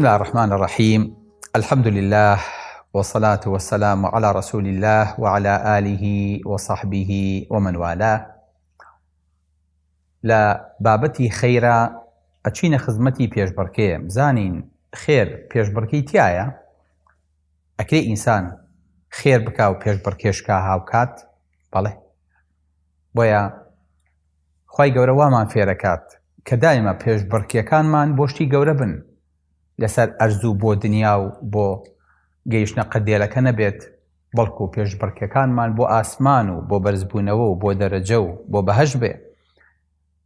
بسم الله الرحمن الرحيم. الحمد لله والصلاة والسلام على رسول الله وعلى آله وصحبه ومن والاه. لا بابتي خيرا أتشين خزمتي پێشبڕکێ بزانین خێر پێشبڕکەی تایە ئەکرێ ئینسان خێر بکا و پێشبڕکێشکا هاوکات بەڵێ بۆیە خوای گەورە وامان فێرەکات کە دایمە پێشبڕکێکانمان بۆشتی گەورە بن لەسەر ئەرزوو بۆ دنیا و بۆ گەیشتنە قەدێلەکە نەبێت بەڵکو پێشبڕکێکانمان بۆ ئاسمان و بۆ بەرزبوونەوە و بۆ دەرەجە و بۆ بەهەشت بێ.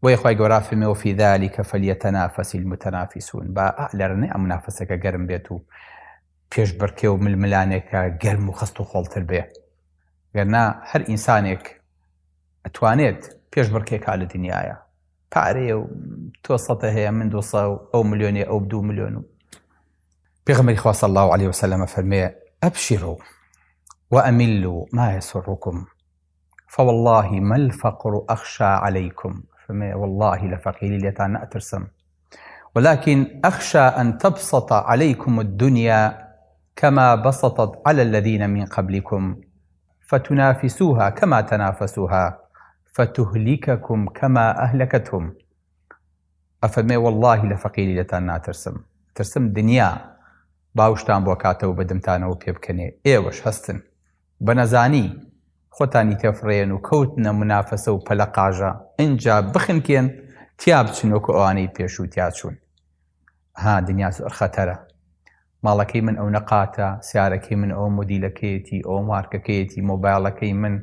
بۆیە خوای گەورە فەرمێ وفی ذلك فليتنافس المتنافسون با لەرنێ ئەم منافسەکە گەرم بێت و پێشبڕکێ و ململانێکە گەرم و خست و خۆڵتر بێ. گەرنا هەر ئینسانێک ئەتوانێت پێشبڕکێکا لە دنیاە پارەیە و تۆ سەدە هەیە من 200 ئەو ملیۆنێ ئەو 2 ملیۆن. و پێغەمبەری خوا صلی الله عليه وسلم فەرمێ ئەبشروا وأملوا ما يسركم فوالله ما الفقر أخشى عليكم. فما والله لفقيري ليتان نأترسم ولكن أخشى أن تبسط عليكم الدنيا كما بسطت على الذين من قبلكم فتنافسوها كما تنافسوها فتهلككم كما أهلكتهم. أفما والله لفقيري ليتان نأترسم ترسم دنيا باوشتان بۆ کاتەوە بەدەمتانەوە پێ بکەنێ ئێوەش هەستن بەنەزانی خۆتانی تێفڕێن و کەوتنە منافەسە و پەلە قاژە ئینجا بخنکێن تیا بچن وەکو ئەوانەی پێش و تیا چوون. ها دنیا زۆر خەتەرە. ماڵەکەی من ئەو نەقاتە، سیارەکەی من ئەو مۆدیلەکەیەتی، ئەو مارکەکەیەتی، مۆبایڵەکەی من،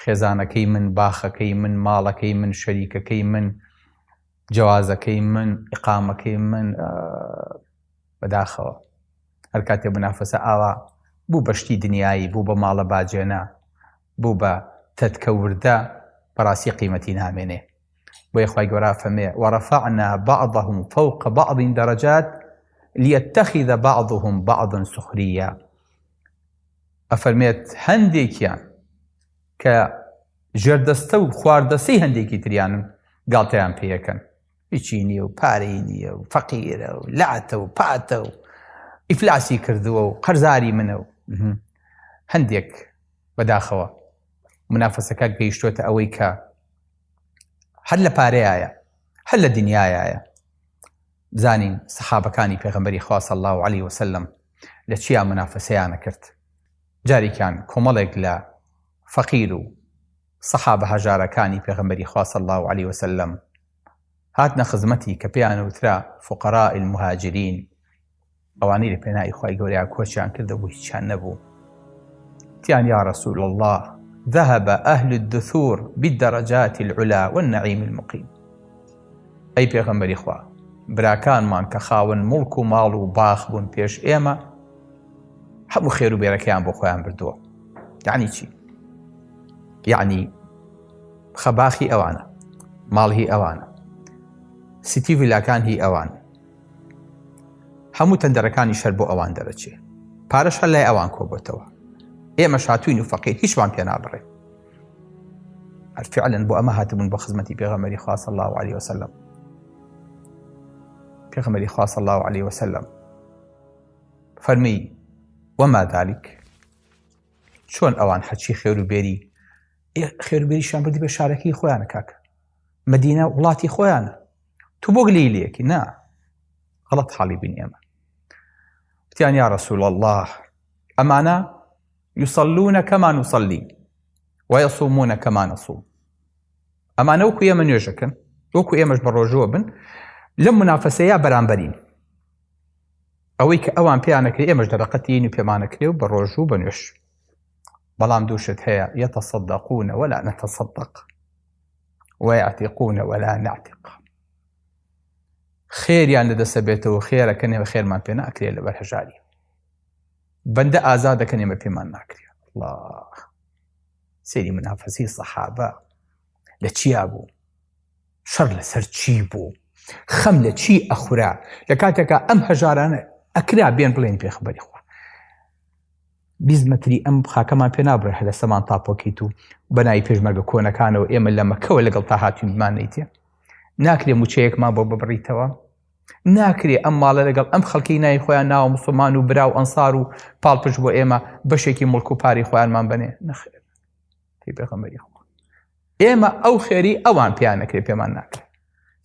خێزانەکەی من، باخەکەی من، ماڵەکەی من، شەریکەکەی من، جوازەکەی من، ئیقامەکەی من. بەداخەوە هەر کاتێ منافەسە ئاوا بوو بەشتی دنیایی، بوو بە ماڵە باجێنە، بوو بە تەتکە وردە بەڕاستی قیمەتی نامێنێ. بۆیە خوای گەورە فەرمێ وەرەفەعنا بعضهم فوق بعض درجات ليتخذ بعضهم بعضا سخريا. ئەفەرمێت هەندێکیان کە ژێردەستە و خواردەسەی هەندێکی تریانن گاڵتەیان پێیەکەن، هیچی نییە و پارەی نییە و فەقیرە و لاتە و پاتە و ئیفلاسی کردووە و قەرزاری منە و هەندێک بەداخەوە منافەسەکە گەیشتوێتە ئەوەی کە هەر لە پارەیایە هەر لە دنیایایە. بزانین سەحابەکانی پێغەمبەری خوا صلی الله عليه وسلم لە چیا منافەسەیانە کرد. جارێکیان کۆمەڵێک لە فەقیر و سەحابە هەژارەکانی پێغەمبەری خوا صلی الله عليه وسلم هاتنە خزمەتی کە پێیان وترا فقراء المهاجرین، ئەوانەی لە پێناوی خوای گەورەیان کۆچیان کردە بۆ هیچیان نەبوو. تیان یا رسول الله ذهب أهل الدثور بالدرجات العلا والنعيم المقيم. أي پێغەمبەری خوا براکانمان کە خاوەن مڵک و ماڵ و باخ بوون پێش ئێمە هەموو خێر و بێرەکەیان بۆ خۆیان بردووە. یعنی چی؟ یعنی خەباخی ئەوانە، ماڵ هی ئەوانە، سیتی ڤیلاکان هی ئەوان، هەموو تەندەرەکانی شەر بۆ ئەوان دەرەچێ، پارەش هەر لای ئەوان کۆبێتەوە. ئێمە شاتوین و فەقیر هیچمان پێ نابڕێ. فعلا بۆ ئەمە هاتبوون بۆ خزمەتی پێغەمبەری خوا صلی الله عليه وسلم. پێغەمبەری خوا صلی الله عليه وسلم فەرمی وما ذلك، چۆن ئەوان هەرچی خێر و بێری خێربێریشان بردی بە شارەکەی خۆیانە کاکە، مەدینە وڵاتی خۆیانە، تو بۆ گلەیلەیەکی نا غەڵەت حاڵی بین ئێمە. وتیان یا رسول الله ئەمانە يصلون كما نصلي ويصومون كما نصوم. ئەمانە وەکو ئێمە نوێژەکەن، وەکو ئێمەش بە ڕۆژوە بن، لەم منافەسەیە بەرامبەرین. ئەوەی کە ئەوان پێیانەکرێ ئێمەش دەرەقەتین و پێمانەکرێ و بە ڕۆژوو بە نوێژ. بەڵام دووشت هەیە يتصدقون ولا نتصدق ويعتقون ولا نعتق. خێریان لەدەستە بێتەوە خێرەکەن ئێمە خێرمان پێ ناکرێ لەبەر هەژاری، بەندە ئازادەکەن ئێمە پێمان ناکرێ. الله سێری منافەسی سەحابە لە چیا بوو؟ شەڕ لەسەر چی بوو؟ خەم لە چی ئەخورا؟ لە کاتێکە ئەم هەژارانە ئەکرا بێن بڵێن پێغەمبەری خوا 20 مەتری ئەم خاکەمان پێ نابڕێ هەر لەسەمان تاپۆکیت و بەناوی پێشمەرگە کۆنەکانەوە ئێمە لە مەکەوە لەگەڵ تا هاتوین بمانەی تێ ناکرێ موچەیەکمان بۆ ببڕیتەوە. ناکرێ ئەم ماڵە لەگەڵ ئەم خەڵکی نای خۆیان ناوە موسڵمان و برا و ئەنسار و پاڵپشت بۆ ئێمە بەشێکی مڵک و پاری خۆیانمان بنێ نەخێر تی پێغەمبەری خوا ئێمە ئەو خێری ئەوان پێیان نەکرێ پێمان ناکرێ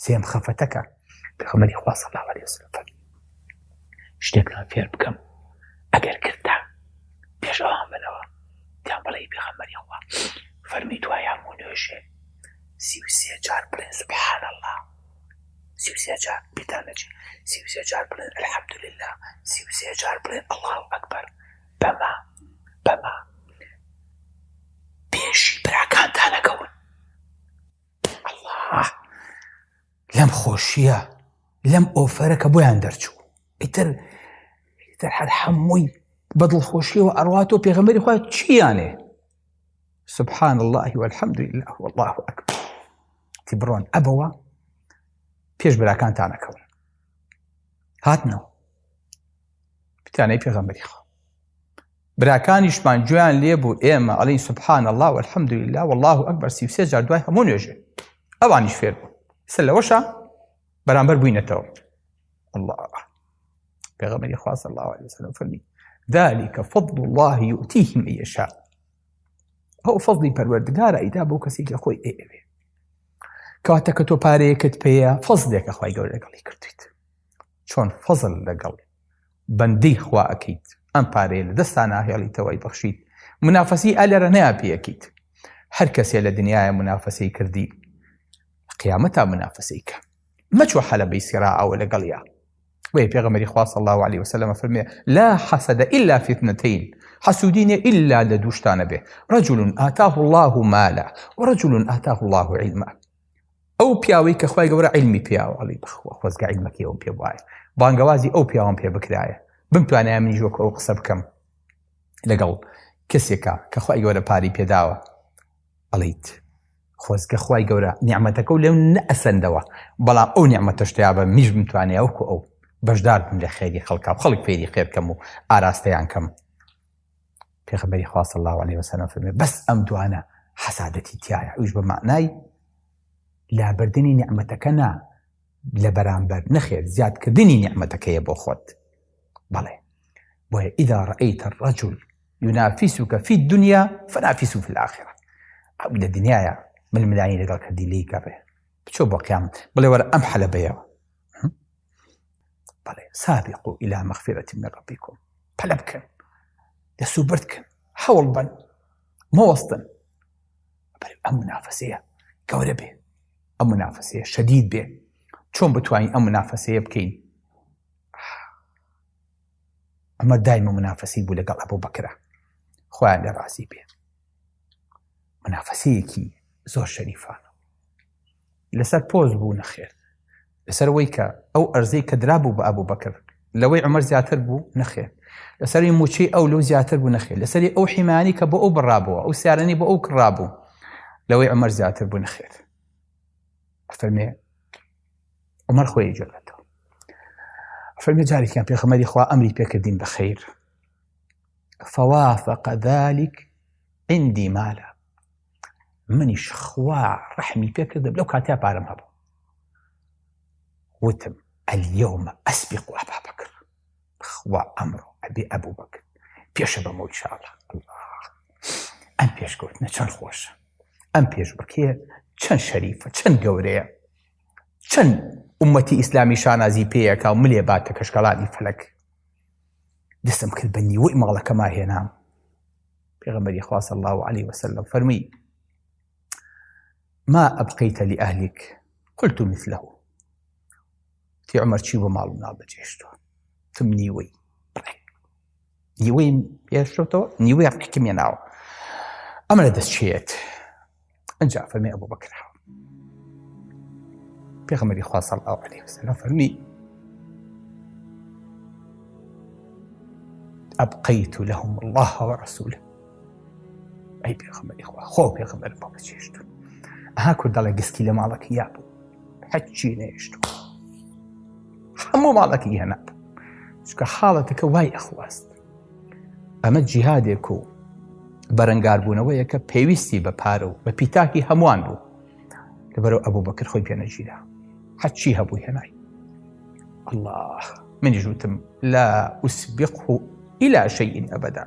سێم خەفەتەکە پێغەمبەری خوا صلی الله علیه وسلم شتێکمان فێر بکەم ئەگەر کردا پێش ئەوان بنەوە دیان بەڵێ پێغەمبەری خوا فەرمی دوای هەموو نوێژێ 33 جار بڵێن سبحان الله 33 جار بێتانەچی 33 جار بڵێن الحەمدولله 33 جار بڵێن الله ئەکبەر بەما پێشی براکانتانەکەون الله لەم خۆشیە لەم ئۆفەرە کە بۆیان دەرچوو ئیتر هەر هەمووی بەدڵخۆشیەوە ئەڕواتەوە پێغەمبەری خوا چیانێ سبحان الله والحمد لله والله أكبر تی بڕۆن ئەبەوە پێش براکانتانەکەون هاتنەوە پتانەی پێغەمبەری خوا براکانیشمان گوێیان لێ بوو ئێمە ئەڵێین سبحان الله والحمد لله والله أكبر 33 جار دوای هەموو نوێژێ ئەوانیش فێر بوون سەر لەوەشە بەرامبەر بووینەتەوە الله پێغەمبەری خوا صلی الله عليه وسلم فەرمی ذلك فضل الله يؤتيه من يشاء ئەو فەزڵی پەروەردگارە ئیدا بۆ کەسێکی خۆی ئێوێ کەواتە کە تۆ پارەیەکت پێیە فەزڵێکە خوای گەورە لەگەڵی کردویت چۆن فەزڵ لەگەڵ بەندەی خوا ئەکەیت ئەم پارەیە لە دەستان ناهێڵیتەوەی بەخشیت منافەسی ئەلێرە نەیە پێیەکەیت هەر کەسێ لە دنیاە منافەسەی کردی قیامەتا منافەسەی کە مەچوە حەلەبەی سیراعەوە لەگەڵیا وەی پێغەمبەری خوا صلی الله عليه وسلم فەرمێ لا حسد إلا في اثنتين حسودين إلا لدوشتان به رجل آتاه الله مالا ورجل آتاه الله علما ئەو پیاوەی کە خوای گەورە علمی پیاوە ئەڵێ بەخوا خۆزگە علمەکەی ئەوم پێ وایە بانگەوازی ئەو پیاوەم پێ بکرایە بمتوانای منیش وەکو ئەو قسە بکەم لەگەڵ کەسێکە کە خوای گەورە پاری پێداوە ئەڵێیت خۆزگە خوای گەورە نیعمەتەکە و لێو نەئەسەندەوە بەڵام ئەو نیعمەتەش تیا بە میش بمتوانێ وەکو ئەو بەشدار بم لە خێری خەڵکا و خەڵک فێری خێر کەم و ئاراستەیان کەم پێغەمبەری خوا صلی الله عليه وسلم فەرمێ بەس ئەم دوانە حەسادەتی تایە ئەوش بە معنای لابردنی نیعمەتەکە نا لە بەرامبەر نەخێر زیادکردنی نیعمەتەکەیە بۆ خۆت بەڵێ بۆیە إذا رأيت الرجل ينافسك في الدنيا فنافسه في الآخرة ئەو لە دنیاە ململانی لەگەڵ کردی لێی گەڕێ بچۆ بۆ قیامەت بڵێ وەرە ئەم حەلەبەیەوە بەڵێ سابقوا إلى مغفرة من ربكم پەلە بکەن دەسوبرد بکەن هەوڵ بن مەوەستن بەڵێ ئەم منافەسەیە گەورە بێ ئەم منافەسەیە شەدید بێ چۆن بتوانین ئەم منافەسەیە بکەین ئەمە دایمە منافەسی بوو لەگەڵ ئەبوو بەکرە خۆیان لە ڕازی بێ منافەسەیەکی زۆر شەریفانە لەسەر پۆز بوو نەخێر لەسەر وەی کە ئەو ئەرزەی کە درابوو بە ئەبوو بەکر لەوەی عومەر زیاتر بوو نەخێر لەسەری موچەی ئەو لەو زیاتر بوو نەخێر لەسەری ئەو حیمانی کە بۆ ئەو بڕابووە ئەو سیارەنی بۆ ئەو کڕابوو لەوەی عومەر زیاتر بوو نەخێر فەرمێ عومەر خۆی جێڵێتەوە فەرمێ جارێکیان پێغەمبەری خوا ئەمری پێکردین بەخەیر فوافق ذلك عندي مالا منیش خوا ڕەحمی پێکردم لەو کاتیا پارەم هەبوو وتم اليوم أسبق أبا بكر خوا أمره أبي أبو بكر بيش بمو إن شاء الله أم بيش قوتنا چەند خۆشە ئەم پێشبڕکێ چەند شەریفە چەند گەورەیە چەند ئومەتی ئیسلامی شانازی پێیەکە و ملێ باتە کەشکەڵاتی فەلەک دەستم کرد بە نیوەی ماڵەکەما هێنام پێغەمبەری خوا صلی الله عليه وسلم فەرمی ما أبقيت لأهلك قلت مثله تی عمر چی بۆ ماڵ و ناو بەجێشتووە تم نیوەی نیوەی پێشتەوە نیوەی ڕێکم هێناوە ئەمە لە دەستچێت ئەنجا فەرمی ئەبوو بەکر پێغەمبەری خوا صلی الله عليه وسلم فەرمی أبقيت لهم الله ورسوله ئەی پێغەمبەری خوا خۆ پێغەمبەرم بۆ بەجێشتووە ئەها کورد دەڵێ گسکی لە ماڵەکە یا بوو هەچی نەهێشتووە هەموو ماڵەکەی هێنا چکە حاڵەتەکە وای ئەخواست ئەمە جیهادێک و بەرەنگاربوونەوەیە کە پێویستی بە پارە و بە پیتاکی هەمووان بوو لەبەرەوە ئەبوو بەکر خۆی پێنەگیرا هەچی هەبووی هێنای الله منی ژووتم لا أسبقه إلى شيء أبدا.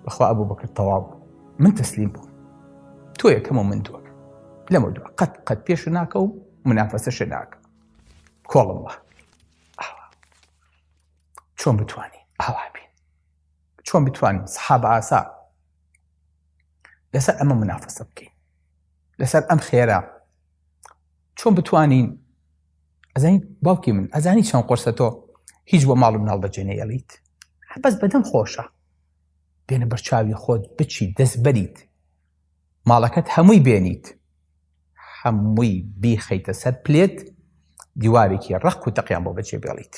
بەخوا ئەبوو بەکر تەواو من تەسلیم بووم، تۆ یەکەمە من دووەم لەمە دووە قەت پێش ناکە و منافەسەش ناکە. کۆڵڵە چۆن بتوانین ئاوا بین، چۆن بتوانین سەحابە ئاسا لەسەر ئەمە منافەسە بکەین، لەسەر ئەم خێرا چۆن بتوانین. ئەزانیت باوکی من ئەزانی چەند قورسە تۆ هیچ بۆ ماڵ و مناڵ بەجێنەیەڵیت، بەس بەدەم خۆشە بێنە بەرچاوی خۆت بچی دەست بەریت، ماڵەکەت هەمووی بێنیت، هەمووی بیخەیتە سەر پلێت، دیوارێکی ڕق و تەقیان بۆ بەجێ بێڵیت.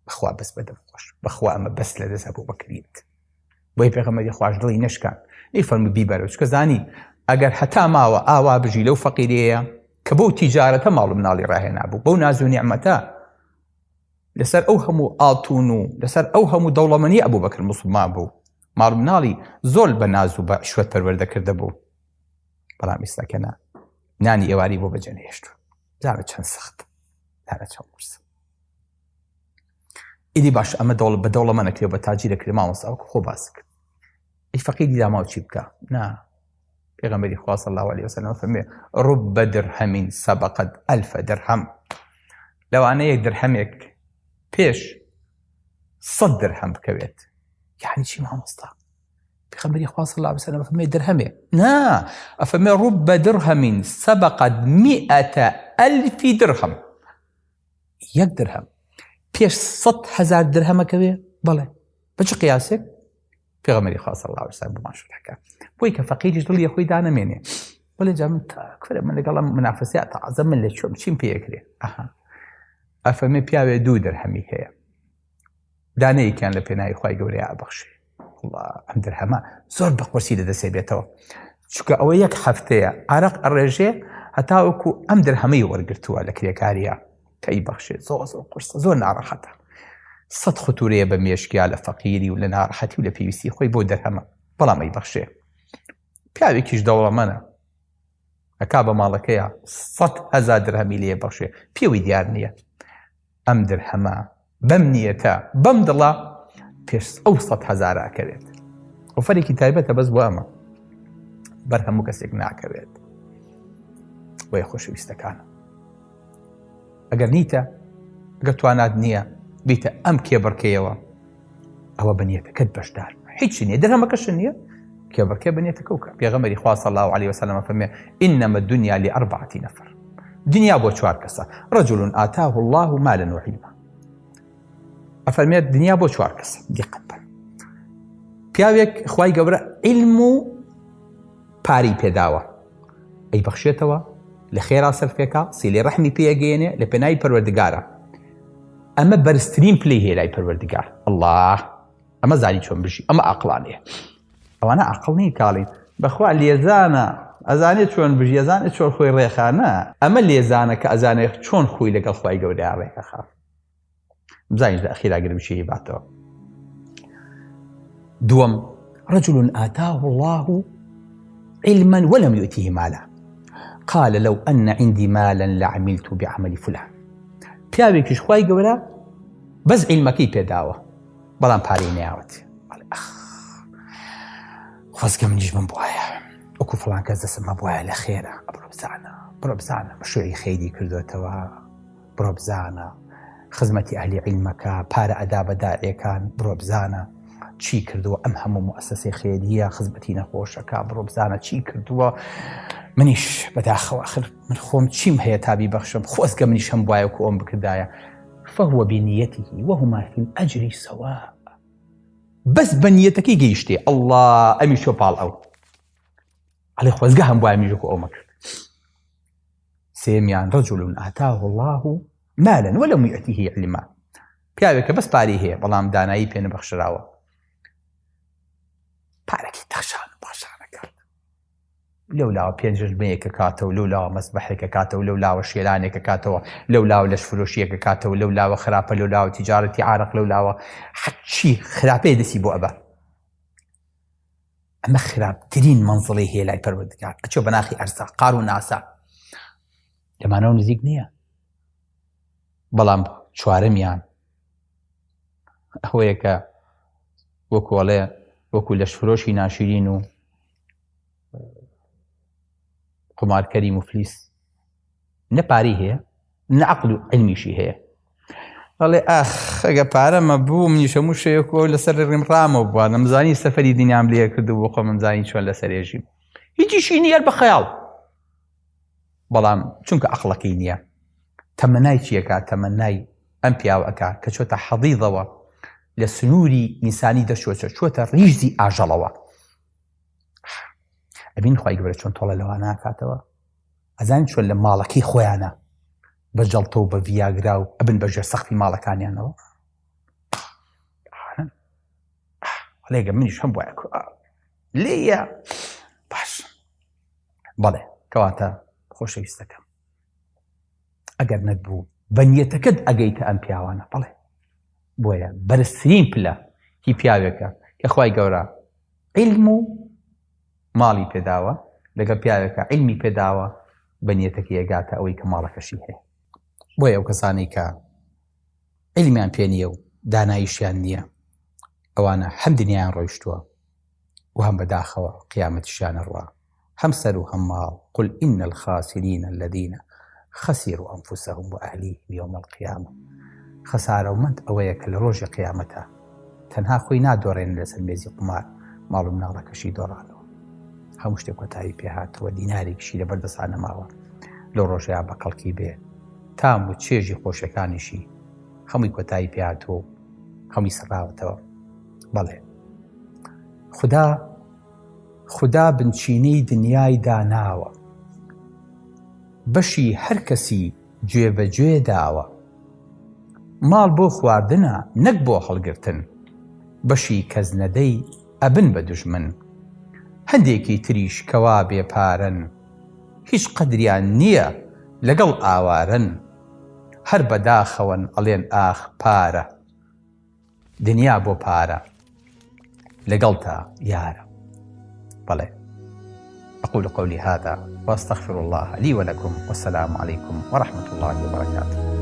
بەخوا بەس بەدەم خۆش، بەخوا ئەمە بەس لە دەست هەبوو بەکریت. بۆی پێغەمبەری خوش دڵی نەشکان ئەیفەرمووی بیبەرە، چکە زانی ئەگەر هەتا ماوە ئاوا بژی لەو فەقیرەیە کە بەو تیجارەتە ماڵ و مناڵی ڕاهێنا بوو، بەو ناز و نیعمەتە لەسەر ئەو هەموو ئاڵتون و لەسەر ئەو هەموو دەوڵەمەنی ئەبوو بەکر موسڵمان بوو، ماڵ و مناڵی زۆر بە ناز و بە شوێت پەروەردەکردە بوو، بەڵام ئێستاکەنا نانی ئێواری بۆ بەجێنهێشت. زانە چەند سەخت، زانە چەند قورس. ئیدی باش ئەمە بە دەوڵەمە نەکرێ بە تاجی دەکرێ مامۆستاوەکو خۆ باس کرد. ئەی فەقیری داماو چی بکە؟ نا پێغەمبەری خوا صلی الله علیه وسلم فەرمێ رب درهم سبقت ألف درهم. لەوانە یەک درهەمێک پێش 100 درهم بکەوێت. یعنی چی مامۆستا؟ پێغەمبەری خوا صلی الله علیه وسلم فەرمێ درهەمێ؟ نا ئەفەرمێ رب درهم سبقت 100,000 درهم. یەک درهم پێش 100,000 درهەمەکەوێ؟ بەڵێ بە چ قیاسێک؟ پێغەمبەری خوا صلی الله علیه وسلم بۆمان شوڕەکە بۆی کە فەقیریش دڵی خۆی دانەمێنێ، بەڵێ جا من تاکفرە من لەگەڵ منافەسەیە تەعازە من لە چیم پێیەکرێ. ئەفەرمێ پیاوێ 2 درهەمی هەیە، دانەیەکیان لە پێناوی خوای گەورەیە ئابەخشێ. ئەم درهەمە زۆر بە قورسی لەدەستێ بێتەوە، چونکە ئەوە یەک هەفتەیە عەرەق ئەڕێژێ هەتاوەکو ئەم درهەمەی وەرگرتووە لە کرێکاریە کە ئەیبەخشێت. زۆر قورسە، زۆر ناڕەحەتە. 100 خوتورەیە بە مێشکیا لە فەقیری و لە ناڕەحەتی و لە پێویستی خۆی بۆ دەرهەمە، بەڵام ئەیبەخشێ. پیاوێکیش دەوڵەمەنە ئەکا بە ماڵەکەیە 100,000 درهەمی لێ بەخشێ، پێوەی دیار نییە. ئەم درهەمە بەم نیەتە بەم دڵە پێش ئەو 100,000 ئەکەوێت. ئۆفەرێکی تایبەتە بەس بۆ ئەمە بەر هەموو کەسێک ناکەوێت. بۆیە خۆشەویستەکانە ئەگەر نیتە، ئەگەر توانات نییە بیتە ئەم کێبڕکەیەوە، ئەوە بەنیەتەکەت بەشدار هیچ نییە، دەرهەمەکەش نییە، کێبڕکێ بەنیەتەکە وکە. پێغەمبەری خوا صلی الله علیه وسلم فەرمێ إنما الدنيا لأربعة نفر. دنیا بۆ 4 کەسە، رجل آتاه الله مالا وعلما. ئەفەرمێت دنیا بۆ 4 کەسە، دقت بن. پیاوێک خوای گەورە علم و پاری پێداوە، ئەیبەخشێتەوە، لە خێرا سەرفێکە، سیلەی ڕەحمی پێگەێنێ، لە پێناوی پەروەردگارە. ئەمە بەرزترین پلەی هەیە لای پەروەردگار. الله ئەمە زانی چۆن بژی، ئەمە عەقڵانەیە. ئەوانە عەقڵ نین کاڵین بەخوا لێزانە، ئەزانێت چۆن بژی، ئەزانێت چۆن خۆی ڕێخانە. ئەمە لێزانە کە ئەزانێت چۆن خۆی لەگەڵ خوای گەورەیە ڕێکەخا. بزانیش لە ئەخیرا گرمشی باتەوە. دووەم رجل آتاه الله علما ولم يؤته مالا قال لو أن عندي مالا لعملت بعمل فلان. پیاوێکیش خوای گەورە بەس عیلمەکەی پێداوە، بەڵام پارەی نەیاوەت. خۆزگە منیش من بواە وەکو فڵان کەس دەسمە بواە لە خێرە، بڕۆ بزانە مەشروعی خەیری کردوێتەوە، بڕۆ بزانە خزمەتی ئەهلی عیلمەکە، پارە ئەدا بە داعیەکان، بڕۆ بزانە چی کردووە ئەم هەموو مؤسسەی خێریە خزمەتی نەخۆشەکە، بڕۆ بزانە چی کردووە. منیش بەداخەوە آخر من خۆم چیم هەیە تابی بەخشم، خۆزگە منیش هەم وایە وەکو ئەوم بکردایە. فهو بنيته وهما في الأجر سواء. بەس بە نیەتەکەی گەیشتێ، ئەڵڵا ئەمی شۆ پاڵ ئەو ئەڵێ خۆزگە هەم وایە میژ وەکو ئەومە کرد. سێمیان رجل آتاه الله مالا ولم يؤته علما. پیاوێکە بەس پارەی هەیە بەڵام دانایی پێ نەبەخشراوە، پارەکی تەخشان و باشانە کات، لەولاوە پێنجژمەیەکە کاتەوە، لەولاوە مەسبەحێکە کاتەوە، لەولاوە شێلانێکە کاتەوە، لەولاوە لەش فرۆشیەکە کاتەوە، لەولاوە خراپە، لەولاوە تیجارەتی عارق، لەولاوە هەرچی خراپەیە دەسی بۆ ئەبە. ئەمە خراپترین مەنزڵی هەیە لای پەروەردگار، ئەچۆ بەناخی ئەرزاق، قار و ناسا، لەمانەوە نزیک نییە. بەڵام چوارەمیان ئەوەیە کە وەکوڵێ وەکو لەشفرۆشی ناشرین و قمارکەری مفلیس نەپاری هەیە نەعەقل و علمیشی هەیە ئەڵێ ئەگە پارەمە بوو منیشە موشەیەکۆ لەسەر ڕێمڕامەوە بووە نەمزانی سەفەری دینیام لێ کردو بۆ خۆ منزانی چۆن لەسەر ێژیم هیچیشی نییە بە خەیاڵ بەڵام چونکە عەقڵەکەی نییە تەمەنای چیەکە تەمەنای ئەم پیاوەکە کە چۆتە حەضیضەوە لە سنووری ئینسانی دەچۆتە چۆتە ڕیژی ئاژەڵەوە ئەبین خوای گەورە چۆن تۆڵە لەوە ناکاتەوە ئەزانین چۆن لە ماڵەکەی خۆیانە بە جەڵتە و بە ڤیاگرا و ئەبن بەژێر سەختی ماڵەکانیانەوە هەڵێگە منیش هەم وایە لێیە باش بەڵێ کەواتە خۆشەویستەکەم ئەگەر نەتبوو بەنیەتەکەت ئەگەیتە ئەم پیاوانە بەڵێ بۆیە بەرزترین پلە هی پیاوێکە کە خوای گەورە عیلم و ماڵی پێداوە لەگەڵ پیاوێکە عیلمی پێداوە بەنیەتەکەی ئەگاتە ئەوەی کە ماڵەکەشی هەیە بۆیە ئەو کەسانەی کە عیلمیان پێ نییە و داناییشیان نییە ئەوانە هەم دنیایان ڕۆیشتووە و هەم بەداخەوە قیامەتیشیانە ڕوا هەم سەر و هەم ماڵ قل إن الخاسرين الذين خسروا أنفسهم وأهليهم يوم القيامة خەسارەومەند ئەوەیە کە لە ڕۆژی قیامەتە تەنها خۆی نادۆڕێن لەسەر مێزی قمار ماڵ و مناڵەکەشی دۆڕانەوە هەموو شتێک کۆتایی پێهاتەوە دینارێکیشی لە بەردەستان نەماوە لە ڕۆژەیە بە قەڵکی بێ تام و چێژی خۆشەکانیشی هەمووی کۆتایی پێهاتەوە هەمووی سەراوەتەوە بەڵێ خوددا بنچینەی دنیای داناوە بەشی هەر کەسی گوێبەگوێ داوە ماڵ بۆ خواردنە نەک بۆ هەڵگرتن بەشی کەس نەدەی ئەبن بە دوژمن هەندێکی تریش کەوا بێپارن هیچ قەدریان نییە لەگەڵ ئاوارن هەر بەداخەون ئەڵێن ئاخ پارە دنیا بۆ پارە لەگەڵ تا یارە بەڵێ أقول قولي هذا وأستغفر الله لي ولكم والسلام عليكم ورحمة الله وبركاته